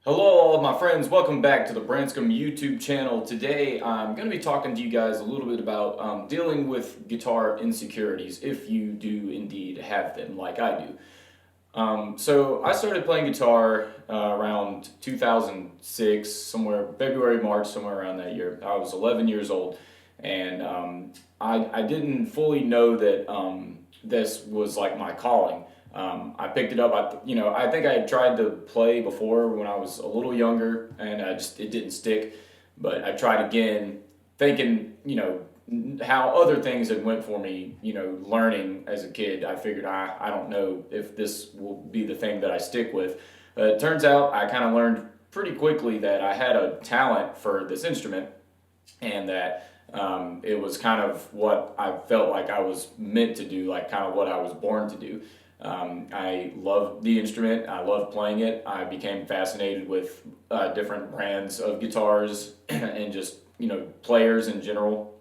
Hello all of my friends, welcome back to the Branscome YouTube channel. Today I'm going to be talking to you guys a little bit about dealing with guitar insecurities, if you do indeed have them like I do. So I started playing guitar around 2006, somewhere February, March, somewhere around that year. I was 11 years old, and I didn't fully know that this was like my calling. I picked it up. I think I had tried to play before when I was a little younger, and it didn't stick. But I tried again, thinking how other things had went for me. Learning as a kid, I figured I don't know if this will be the thing that I stick with. It turns out I kind of learned pretty quickly that I had a talent for this instrument, and that it was kind of what I felt like I was meant to do, like kind of what I was born to do. I loved the instrument. I loved playing it. I became fascinated with different brands of guitars and just players in general.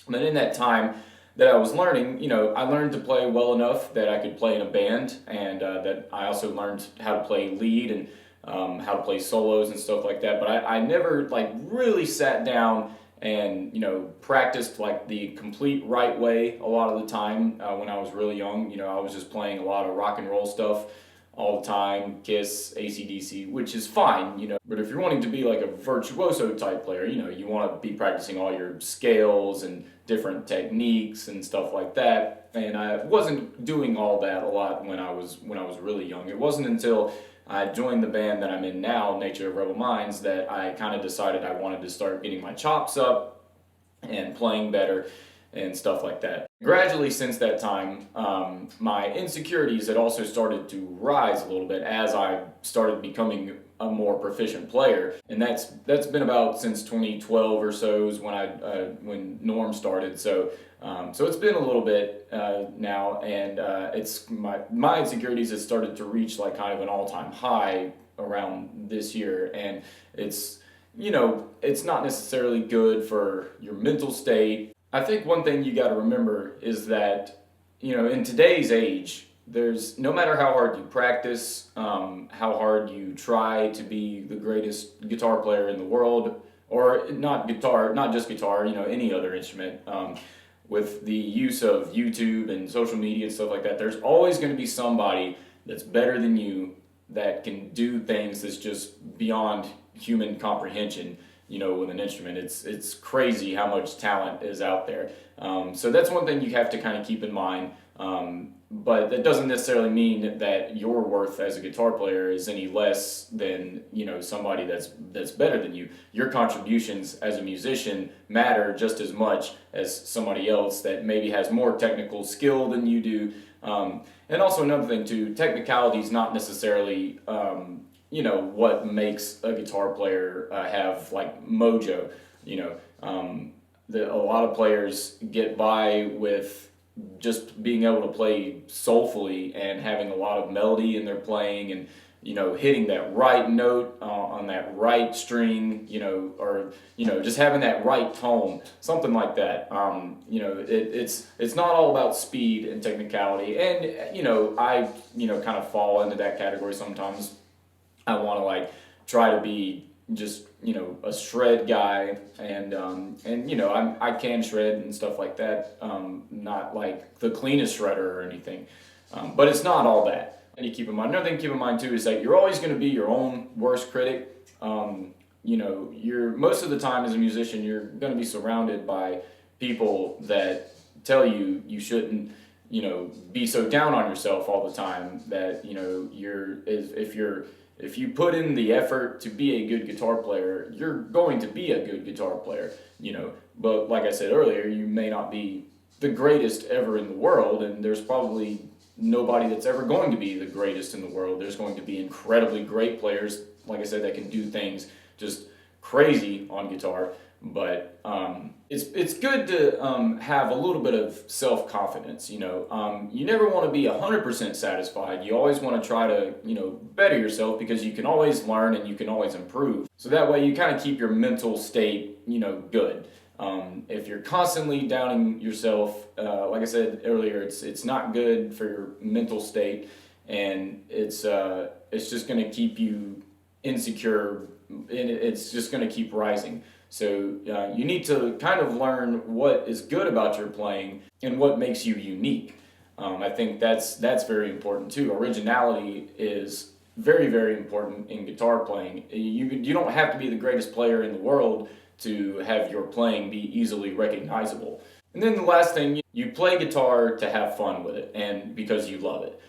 But in that time that I was learning, I learned to play well enough that I could play in a band, and that I also learned how to play lead and how to play solos and stuff like that. But I never like really sat down and practiced like the complete right way a lot of the time when I was really young. I was just playing a lot of rock and roll stuff all the time, Kiss, AC/DC, which is fine. But if you're wanting to be like a virtuoso type player, you want to be practicing all your scales and different techniques and stuff like that. And I wasn't doing all that a lot when I was really young. It wasn't until I joined the band that I'm in now, Nature of Rebel Minds, that I kind of decided I wanted to start getting my chops up and playing better and stuff like that. Gradually, since that time, my insecurities had also started to rise a little bit as I started becoming a more proficient player, and that's been about since 2012 or so is when Norm started. So it's been a little bit now, and it's my insecurities has started to reach like kind of an all-time high around this year, and it's not necessarily good for your mental state. I think one thing you got to remember is that in today's age, there's no matter how hard you practice, how hard you try to be the greatest guitar player in the world, or not just guitar, any other instrument. With the use of YouTube and social media and stuff like that, there's always going to be somebody that's better than you that can do things that's just beyond human comprehension. With an instrument, it's crazy how much talent is out there. So that's one thing you have to kind of keep in mind. But that doesn't necessarily mean that your worth as a guitar player is any less than somebody that's better than you. Your contributions as a musician matter just as much as somebody else that maybe has more technical skill than you do. And also another thing too, technicality is not necessarily what makes a guitar player have like mojo. A lot of players get by with just being able to play soulfully and having a lot of melody in their playing, and hitting that right note on that right string, or just having that right tone, something like that. It's not all about speed and technicality, and I kind of fall into that category sometimes. I want to like try to be just a shred guy, and I can shred and stuff like that. Not like the cleanest shredder or anything, but it's not all that. And you keep in mind, another thing to keep in mind too is that you're always going to be your own worst critic. You're most of the time as a musician, you're going to be surrounded by people that tell you you shouldn't be so down on yourself all the time, that if you put in the effort to be a good guitar player, you're going to be a good guitar player, But like I said earlier, you may not be the greatest ever in the world, and there's probably nobody that's ever going to be the greatest in the world. There's going to be incredibly great players, like I said, that can do things just crazy on guitar. But it's good to have a little bit of self-confidence. You never want to be 100% satisfied. You always want to try to better yourself, because you can always learn and you can always improve. So that way you kind of keep your mental state good. If you're constantly downing yourself, like I said earlier, it's not good for your mental state, and it's just going to keep you insecure, and it's just going to keep rising. So you need to kind of learn what is good about your playing and what makes you unique. I think that's very important too. Originality is very, very important in guitar playing. You don't have to be the greatest player in the world to have your playing be easily recognizable. And then the last thing, you play guitar to have fun with it and because you love it.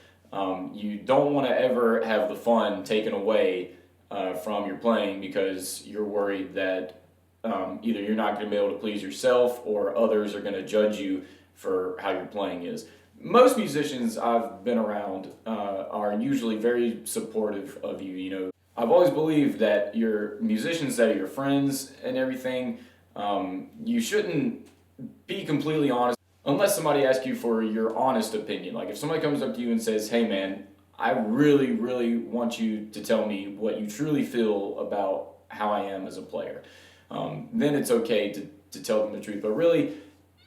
You don't want to ever have the fun taken away from your playing because you're worried that either you're not going to be able to please yourself or others are going to judge you for how your playing is. Most musicians I've been around are usually very supportive of you. You know, I've always believed that your musicians that are your friends and everything, you shouldn't be completely honest unless somebody asks you for your honest opinion. Like if somebody comes up to you and says, "Hey man, I really, really want you to tell me what you truly feel about how I am as a player," then it's okay to tell them the truth. But really,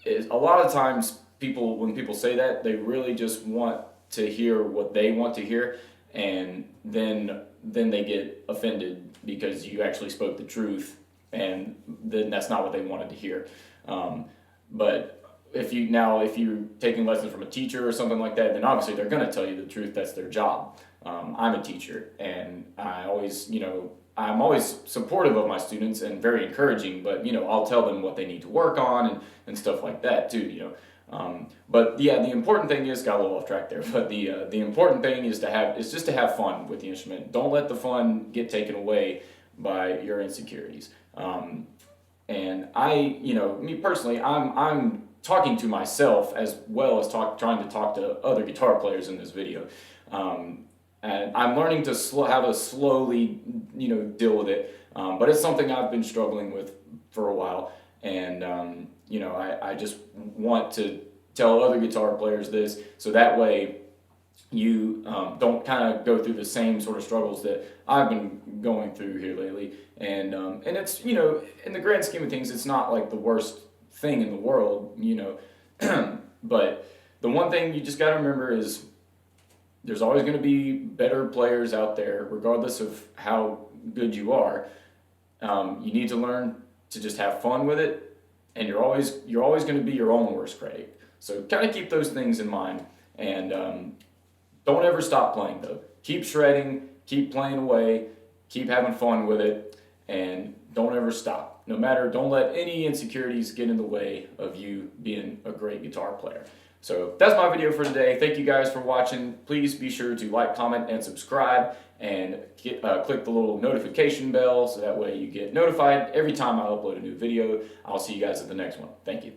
a lot of times when people say that, they really just want to hear what they want to hear, and then they get offended because you actually spoke the truth, and then that's not what they wanted to hear. But if you're taking lessons from a teacher or something like that, then obviously they're going to tell you the truth. That's their job. I'm a teacher, and I'm always supportive of my students and very encouraging. But I'll tell them what they need to work on and stuff like that too. But yeah, the important thing is, got a little off track there. But the important thing is just to have fun with the instrument. Don't let the fun get taken away by your insecurities. And me personally, I'm talking to myself as well as trying to talk to other guitar players in this video. And I'm learning to how to slowly, deal with it. But it's something I've been struggling with for a while. And, I just want to tell other guitar players this so that way you don't kind of go through the same sort of struggles that I've been going through here lately. And it's, in the grand scheme of things, it's not like the worst thing in the world, but the one thing you just got to remember is there's always going to be better players out there, regardless of how good you are. You need to learn to just have fun with it, and you're always going to be your own worst critic. So kind of keep those things in mind, and don't ever stop playing though. Keep shredding, keep playing away, keep having fun with it, and don't ever stop. Don't let any insecurities get in the way of you being a great guitar player. So that's my video for today. Thank you guys for watching. Please be sure to like, comment, and subscribe, and click the little notification bell so that way you get notified every time I upload a new video. I'll see you guys at the next one. Thank you.